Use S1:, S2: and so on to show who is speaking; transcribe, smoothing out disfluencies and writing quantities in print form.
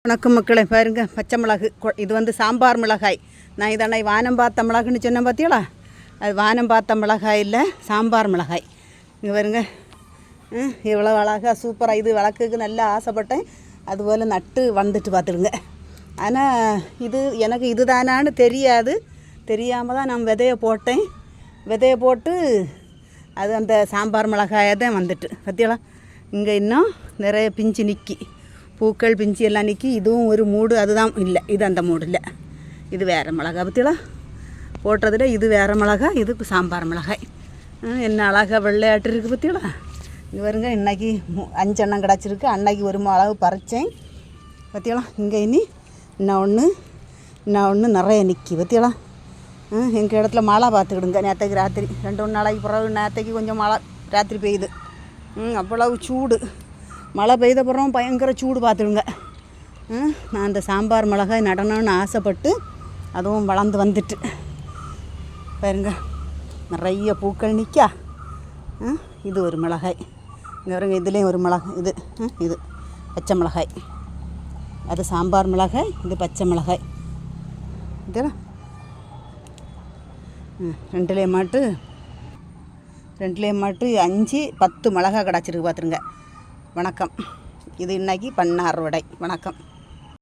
S1: வணக்கம் மக்களை பாருங்க, பச்சை மிளகு. இது வந்து சாம்பார் மிளகாய். நான் இதானே வானம் பார்த்த மிளகுன்னு சொன்னேன் பார்த்தீங்களா? அது வானம் பார்த்த மிளகாய் இல்லை, சாம்பார் மிளகாய். இங்கே பாருங்க, இவ்வளோ அழகாக சூப்பராக. இது வழக்குக்கு நல்லா ஆசைப்பட்டேன், அதுபோல் நட்டு வந்துட்டு பார்த்துடுங்க. ஆனால் இது எனக்கு இது தானான்னு தெரியாமல் தான் நான் விதையை போட்டேன். விதையை போட்டு அது அந்த சாம்பார் மிளகாயை தான் வந்துட்டு பார்த்தீங்களா? இங்கே இன்னும் நிறைய பிஞ்சு நிற்கி, பூக்கள் பிஞ்சு எல்லாம் நிற்கி. இதுவும் ஒரு மூடு, அதுதான் இல்லை, இது அந்த மூடு இல்லை, இது வேறு மிளகா. பற்றியலா போட்டதில் இது வேறு மிளகா, இது சாம்பார் மிளகாய். என்ன அழகாக வெள்ளையாட்டு இருக்குது பற்றியலா? இங்கே வருங்க, இன்றைக்கி 5 எண்ணம் கிடச்சிருக்கு. அன்னைக்கு ஒரு மிளகு பறித்தேன் பற்றியலாம். இங்கே இன்னும் ஒன்று நிறைய நிற்கி பற்றியலா. எங்கள் இடத்துல மழை பார்த்துக்கிடுங்க. நேற்றுக்கு ராத்திரி 2-3 நாளைக்கு பிறகு நேற்றுக்கு கொஞ்சம் மழை ராத்திரி பெய்யுது. அவ்வளவு சூடு. மழை பெய்த பிறகு பயங்கர சூடு பார்த்துடுங்க. நான் அந்த சாம்பார் மிளகாய் நடணும்னு ஆசைப்பட்டு அதுவும் வளர்ந்து வந்துட்டு பாருங்க, நிறைய பூக்கள் நிற்கா. இது ஒரு மிளகாய். இங்கே வருங்க, இதுலேயும் ஒரு மிளகாய். இது பச்சை மிளகாய். அது சாம்பார் மிளகாய், இது பச்சை மிளகாய். இதெல்லாம் ரெண்டுலேயும் மாட்டு 5-10 மிளகாய் கிடச்சிருக்கு பார்த்துருங்க. வணக்கம். இது இன்றைக்கி பண்ண அறுவடை. வணக்கம்.